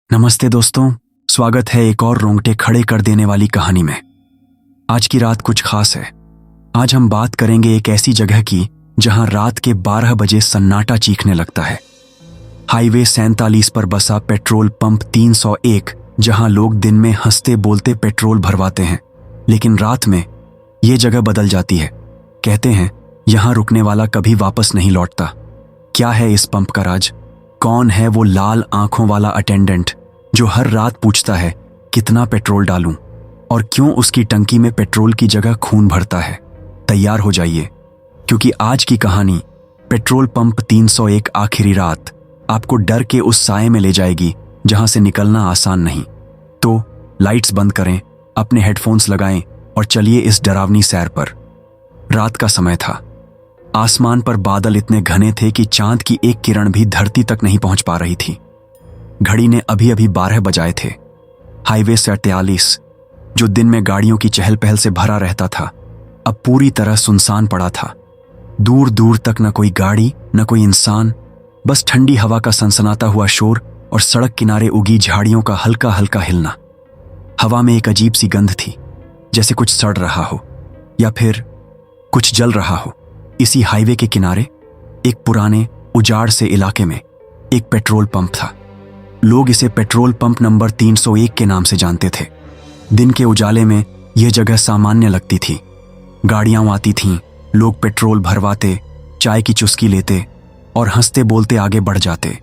नमस्ते दोस्तों, स्वागत है एक और रोंगटे खड़े कर देने वाली कहानी में। आज की रात कुछ खास है। आज हम बात करेंगे एक ऐसी जगह की जहां रात के 12 बजे सन्नाटा चीखने लगता है। हाईवे 47 पर बसा पेट्रोल पंप 301, जहां लोग दिन में हंसते बोलते पेट्रोल भरवाते हैं, लेकिन रात में ये जगह बदल जाती है। कहते हैं यहां रुकने वाला कभी वापस नहीं लौटता। क्या है इस पंप का राज? कौन है वो लाल आंखों वाला अटेंडेंट जो हर रात पूछता है कितना पेट्रोल डालूं, और क्यों उसकी टंकी में पेट्रोल की जगह खून भरता है? तैयार हो जाइए, क्योंकि आज की कहानी पेट्रोल पंप 301 आखिरी रात आपको डर के उस साए में ले जाएगी जहां से निकलना आसान नहीं। तो लाइट्स बंद करें, अपने हेडफोन्स लगाएं और चलिए इस डरावनी सैर पर। रात का समय था। आसमान पर बादल इतने घने थे कि चांद की एक किरण भी धरती तक नहीं पहुंच पा रही थी। घड़ी ने अभी अभी 12 बजाए थे। हाईवे 47, जो दिन में गाड़ियों की चहल पहल से भरा रहता था, अब पूरी तरह सुनसान पड़ा था। दूर दूर तक न कोई गाड़ी, न कोई इंसान, बस ठंडी हवा का सनसनाता हुआ शोर और सड़क किनारे उगी झाड़ियों का हल्का हल्का हिलना। हवा में एक अजीब सी गंध थी, जैसे कुछ सड़ रहा हो या फिर कुछ जल रहा हो। इसी हाईवे के किनारे एक पुराने उजाड़ से इलाके में एक पेट्रोल पंप था। लोग इसे पेट्रोल पंप नंबर 301 के नाम से जानते थे। दिन के उजाले में यह जगह सामान्य लगती थी। गाड़ियां आती थीं, लोग पेट्रोल भरवाते, चाय की चुस्की लेते और हंसते बोलते आगे बढ़ जाते।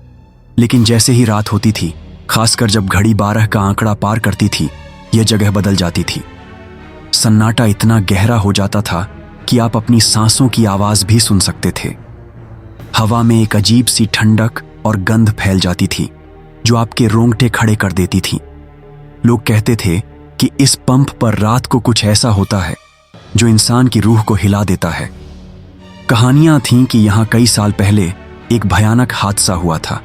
लेकिन जैसे ही रात होती थी, खासकर जब घड़ी 12 का आंकड़ा पार करती थी, यह जगह बदल जाती थी। सन्नाटा इतना गहरा हो जाता था कि आप अपनी सांसों की आवाज भी सुन सकते थे। हवा में एक अजीब सी ठंडक और गंध फैल जाती थी जो आपके रोंगटे खड़े कर देती थी। लोग कहते थे कि इस पंप पर रात को कुछ ऐसा होता है जो इंसान की रूह को हिला देता है। कहानियां थीं कि यहां कई साल पहले एक भयानक हादसा हुआ था।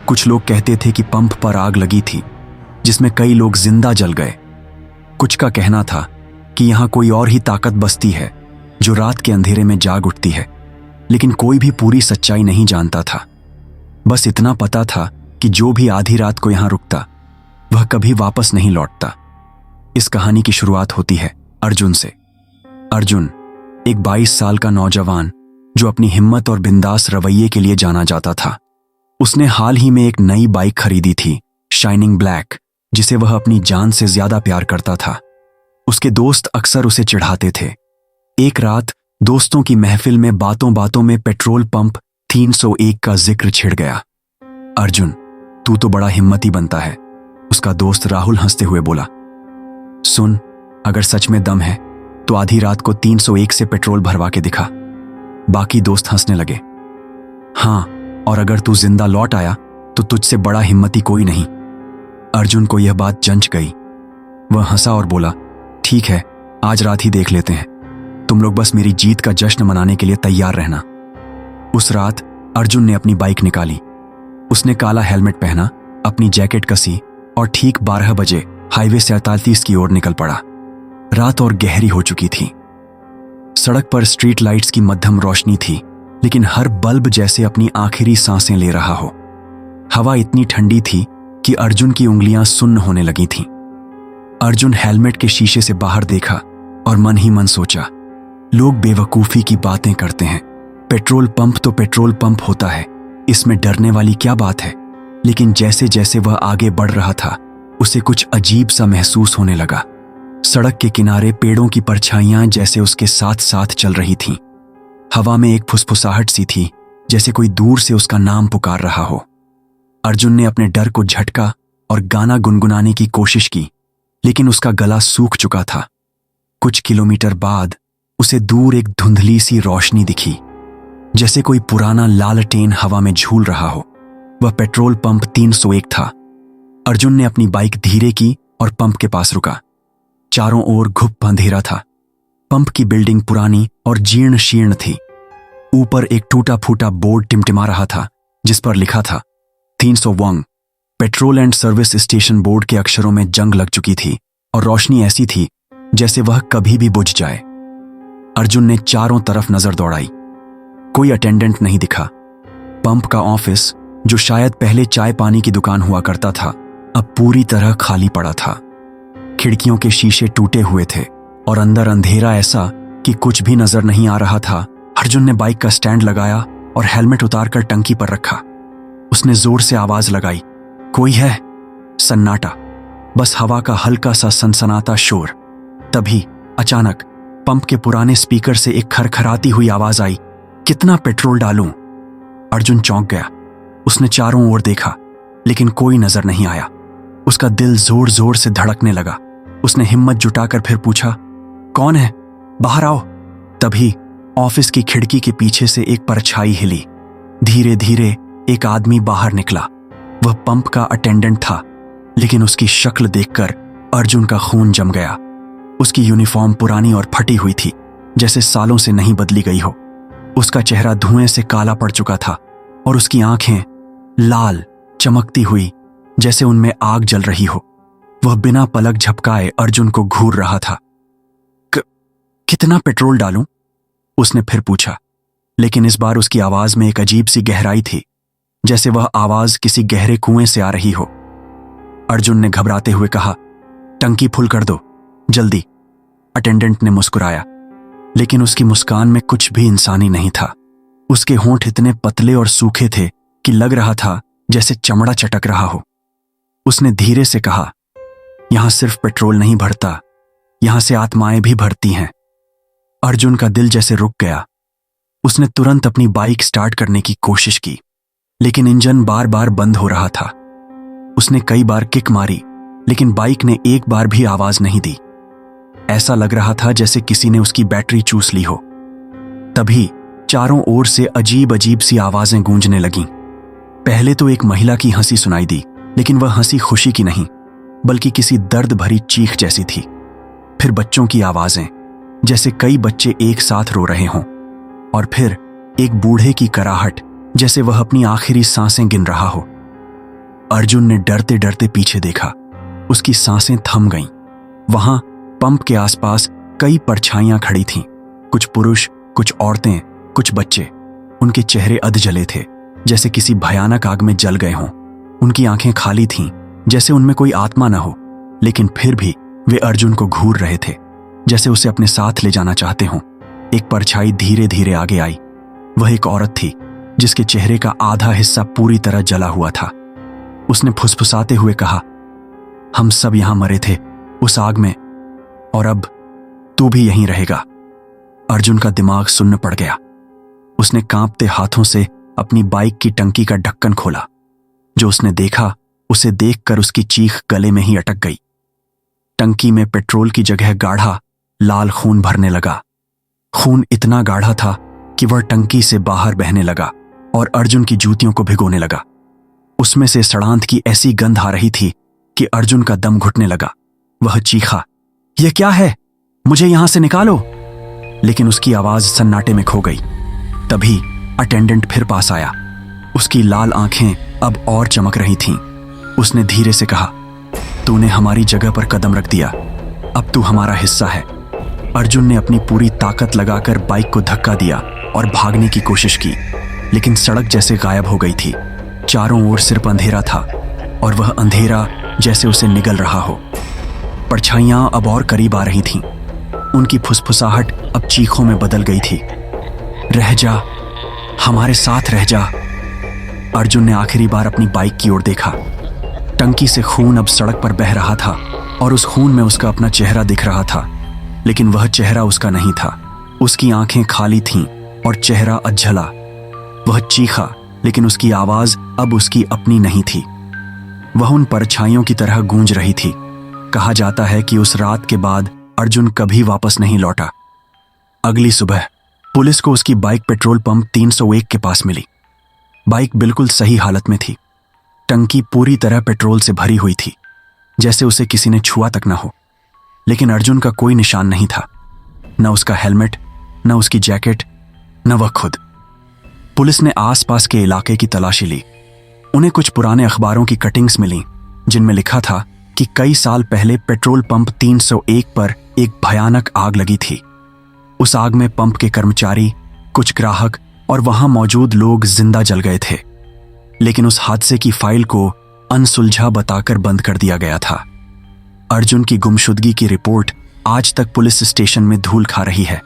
कुछ लोग कहते थे कि पंप पर आग लगी थी जिसमें कई लोग जिंदा जल गए। कुछ का कहना था कि यहां कोई और ही ताकत बसती है जो रात के अंधेरे में जाग उठती है, लेकिन कोई भी पूरी सच्चाई नहीं जानता था। बस इतना पता था कि जो भी आधी रात को यहां रुकता वह कभी वापस नहीं लौटता। इस कहानी की शुरुआत होती है अर्जुन से। अर्जुन एक 22 साल का नौजवान जो अपनी हिम्मत और बिंदास रवैये के लिए जाना जाता था। उसने हाल ही में एक नई बाइक खरीदी थी, शाइनिंग ब्लैक, जिसे वह अपनी जान से ज्यादा प्यार करता था। उसके दोस्त अक्सर उसे चिढ़ाते थे। एक रात दोस्तों की महफिल में बातों बातों में पेट्रोल पंप 301 का जिक्र छिड़ गया। अर्जुन, तू तो बड़ा हिम्मती बनता है, उसका दोस्त राहुल हंसते हुए बोला। सुन, अगर सच में दम है तो आधी रात को 301 से पेट्रोल भरवा के दिखा। बाकी दोस्त हंसने लगे। हाँ, और अगर तू जिंदा लौट आया तो तुझसे बड़ा हिम्मती कोई नहीं। अर्जुन को यह बात जंच गई। वह हंसा और बोला, ठीक है, आज रात ही देख लेते हैं। तुम लोग बस मेरी जीत का जश्न मनाने के लिए तैयार रहना। उस रात अर्जुन ने अपनी बाइक निकाली। उसने काला हेलमेट पहना, अपनी जैकेट कसी और ठीक 12 बजे हाईवे 47 की ओर निकल पड़ा। रात और गहरी हो चुकी थी। सड़क पर स्ट्रीट लाइट्स की मध्यम रोशनी थी, लेकिन हर बल्ब जैसे अपनी आखिरी सांसें ले रहा हो। हवा इतनी ठंडी थी कि अर्जुन की उंगलियां सुन्न होने लगी थीं। अर्जुन हेलमेट के शीशे से बाहर देखा और मन ही मन सोचा, लोग बेवकूफी की बातें करते हैं। पेट्रोल पंप तो पेट्रोल पंप होता है, इसमें डरने वाली क्या बात है। लेकिन जैसे जैसे वह आगे बढ़ रहा था, उसे कुछ अजीब सा महसूस होने लगा। सड़क के किनारे पेड़ों की परछाइयां जैसे उसके साथ साथ चल रही थीं। हवा में एक फुसफुसाहट सी थी, जैसे कोई दूर से उसका नाम पुकार रहा हो। अर्जुन ने अपने डर को झटका और गाना गुनगुनाने की कोशिश की, लेकिन उसका गला सूख चुका था। कुछ किलोमीटर बाद उसे दूर एक धुंधली सी रोशनी दिखी, जैसे कोई पुराना लालटेन हवा में झूल रहा हो। वह पेट्रोल पंप 301 था। अर्जुन ने अपनी बाइक धीरे की और पंप के पास रुका। चारों ओर घुप अंधेरा था। पंप की बिल्डिंग पुरानी और जीर्ण शीर्ण थी। ऊपर एक टूटा फूटा बोर्ड टिमटिमा रहा था जिस पर लिखा था 301। Petrol and service station board के अक्षरों में जंग लग चुकी थी और रोशनी ऐसी थी जैसे वह कभी भी बुझ जाए। अर्जुन ने चारों तरफ नजर दौड़ाई। कोई अटेंडेंट नहीं दिखा। पंप का ऑफिस, जो शायद पहले चाय पानी की दुकान हुआ करता था, अब पूरी तरह खाली पड़ा था। खिड़कियों के शीशे टूटे हुए थे और अंदर अंधेरा ऐसा कि कुछ भी नजर नहीं आ रहा था। अर्जुन ने बाइक का स्टैंड लगाया और हेलमेट उतारकर टंकी पर रखा। उसने जोर से आवाज लगाई, कोई है? सन्नाटा, बस हवा का हल्का सा सनसनाता शोर। तभी अचानक पंप के पुराने स्पीकर से एक खरखराती हुई आवाज आई, कितना पेट्रोल डालूं? अर्जुन चौंक गया। उसने चारों ओर देखा, लेकिन कोई नजर नहीं आया। उसका दिल जोर जोर से धड़कने लगा। उसने हिम्मत जुटाकर फिर पूछा, कौन है? बाहर आओ। तभी ऑफिस की खिड़की के पीछे से एक परछाई हिली। धीरे धीरे एक आदमी बाहर निकला। वह पंप का अटेंडेंट था, लेकिन उसकी शक्ल देखकर अर्जुन का खून जम गया। उसकी यूनिफॉर्म पुरानी और फटी हुई थी, जैसे सालों से नहीं बदली गई हो। उसका चेहरा धुएं से काला पड़ चुका था और उसकी आंखें लाल चमकती हुई, जैसे उनमें आग जल रही हो। वह बिना पलक झपकाए अर्जुन को घूर रहा था। कितना पेट्रोल डालूं? उसने फिर पूछा, लेकिन इस बार उसकी आवाज में एक अजीब सी गहराई थी, जैसे वह आवाज किसी गहरे कुएं से आ रही हो। अर्जुन ने घबराते हुए कहा, टंकी फुल कर दो, जल्दी। अटेंडेंट ने मुस्कुराया, लेकिन उसकी मुस्कान में कुछ भी इंसानी नहीं था। उसके होंठ इतने पतले और सूखे थे कि लग रहा था जैसे चमड़ा चटक रहा हो। उसने धीरे से कहा, यहां सिर्फ पेट्रोल नहीं भरता, यहां से आत्माएं भी भरती हैं। अर्जुन का दिल जैसे रुक गया। उसने तुरंत अपनी बाइक स्टार्ट करने की कोशिश की, लेकिन इंजन बार बार बंद हो रहा था। उसने कई बार किक मारी, लेकिन बाइक ने एक बार भी आवाज नहीं दी। ऐसा लग रहा था जैसे किसी ने उसकी बैटरी चूस ली हो। तभी चारों ओर से अजीब अजीब सी आवाजें गूंजने लगीं। पहले तो एक महिला की हंसी सुनाई दी, लेकिन वह हंसी खुशी की नहीं, बल्कि किसी दर्द भरी चीख जैसी थी। फिर बच्चों की आवाजें, जैसे कई बच्चे एक साथ रो रहे हों। और फिर एक बूढ़े की कराहट, जैसे वह अपनी आखिरी सांसें गिन रहा हो। अर्जुन ने डरते डरते पीछे देखा। उसकी सांसें थम गईं। वहां पंप के आसपास कई परछाइयां खड़ी थीं, कुछ पुरुष, कुछ औरतें, कुछ बच्चे। उनके चेहरे अधजले थे, जैसे किसी भयानक आग में जल गए हों। उनकी आंखें खाली थीं, जैसे उनमें कोई आत्मा न हो, लेकिन फिर भी वे अर्जुन को घूर रहे थे, जैसे उसे अपने साथ ले जाना चाहते हों। एक परछाई धीरे धीरे आगे आई। वह एक औरत थी, जिसके चेहरे का आधा हिस्सा पूरी तरह जला हुआ था। उसने फुसफुसाते हुए कहा, हम सब यहां मरे थे उस आग में, और अब तू भी यहीं रहेगा। अर्जुन का दिमाग सुन्न पड़ गया। उसने कांपते हाथों से अपनी बाइक की टंकी का ढक्कन खोला। जो उसने देखा, उसे देखकर उसकी चीख गले में ही अटक गई। टंकी में पेट्रोल की जगह गाढ़ा लाल खून भरने लगा। खून इतना गाढ़ा था कि वह टंकी से बाहर बहने लगा और अर्जुन की जूतियों को भिगोने लगा। उसमें से सड़ांत की ऐसी गंध आ रही थी कि अर्जुन का दम घुटने लगा। वह चीखा, यह क्या है? मुझे यहां से निकालो। लेकिन उसकी आवाज सन्नाटे में खो गई। तभी अटेंडेंट फिर पास आया। उसकी लाल आंखें अब और चमक रही थीं। उसने धीरे से कहा, तूने हमारी जगह पर कदम रख दिया, अब तू हमारा हिस्सा है। अर्जुन ने अपनी पूरी ताकत लगाकर बाइक को धक्का दिया और भागने की कोशिश की, लेकिन सड़क जैसे गायब हो गई थी। चारों ओर सिर्फ अंधेरा था, और वह अंधेरा जैसे उसे निगल रहा हो। परछाइयां अब और करीब आ रही थीं। उनकी फुसफुसाहट अब चीखों में बदल गई थी। रह जा, हमारे साथ रह जा। अर्जुन ने आखिरी बार अपनी बाइक की ओर देखा। टंकी से खून अब सड़क पर बह रहा था, और उस खून में उसका अपना चेहरा दिख रहा था, लेकिन वह चेहरा उसका नहीं था। उसकी आंखें खाली थीं और चेहरा अधजला। वह चीखा, लेकिन उसकी आवाज अब उसकी अपनी नहीं थी। वह उन परछाइयों की तरह गूंज रही थी। कहा जाता है कि उस रात के बाद अर्जुन कभी वापस नहीं लौटा। अगली सुबह पुलिस को उसकी बाइक पेट्रोल पंप 301 के पास मिली। बाइक बिल्कुल सही हालत में थी। टंकी पूरी तरह पेट्रोल से भरी हुई थी, जैसे उसे किसी ने छुआ तक न हो। लेकिन अर्जुन का कोई निशान नहीं था, न उसका हेलमेट, न उसकी जैकेट, न वह खुद। पुलिस ने आसपास के इलाके की तलाशी ली। उन्हें कुछ पुराने अखबारों की कटिंग्स मिली, जिनमें लिखा था कि कई साल पहले पेट्रोल पंप 301 पर एक भयानक आग लगी थी। उस आग में पंप के कर्मचारी, कुछ ग्राहक और वहां मौजूद लोग जिंदा जल गए थे। लेकिन उस हादसे की फाइल को अनसुलझा बताकर बंद कर दिया गया था। अर्जुन की गुमशुदगी की रिपोर्ट आज तक पुलिस स्टेशन में धूल खा रही है।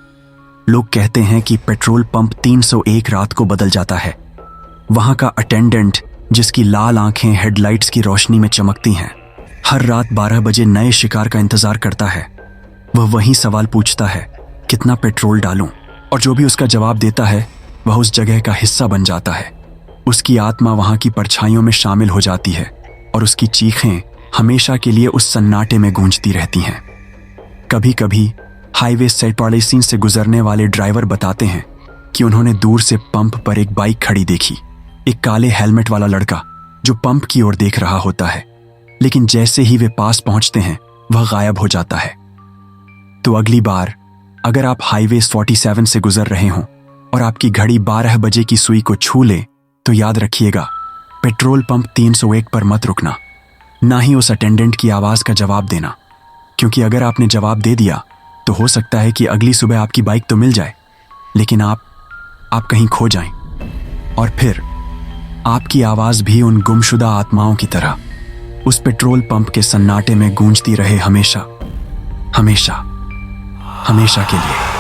लोग कहते हैं कि पेट्रोल पंप 301 रात को बदल जाता है। वहां का अटेंडेंट, जिसकी लाल आंखें हेडलाइट्स की रोशनी में चमकती हैं, हर रात 12 बजे नए शिकार का इंतजार करता है। वह वही सवाल पूछता है, कितना पेट्रोल डालूं? और जो भी उसका जवाब देता है वह उस जगह का हिस्सा बन जाता है। उसकी आत्मा वहां की परछाइयों में शामिल हो जाती है और उसकी चीखें हमेशा के लिए उस सन्नाटे में गूंजती रहती हैं। कभी कभी हाईवे सेट पड़ोसी से गुजरने वाले ड्राइवर बताते हैं कि उन्होंने दूर से पंप पर एक बाइक खड़ी देखी, एक काले हेलमेट वाला लड़का जो पंप की ओर देख रहा होता है, लेकिन जैसे ही वे पास पहुंचते हैं वह गायब हो जाता है। तो अगली बार अगर आप हाईवे 47 से गुजर रहे हों और आपकी घड़ी 12 बजे की सुई को छू ले, तो याद रखिएगा, पेट्रोल पंप 301 पर मत रुकना, ना ही उस अटेंडेंट की आवाज का जवाब देना, क्योंकि अगर आपने जवाब दे दिया तो हो सकता है कि अगली सुबह आपकी बाइक तो मिल जाए, लेकिन आप कहीं खो जाएं, और फिर आपकी आवाज भी उन गुमशुदा आत्माओं की तरह उस पेट्रोल पंप के सन्नाटे में गूंजती रहे, हमेशा हमेशा हमेशा के लिए।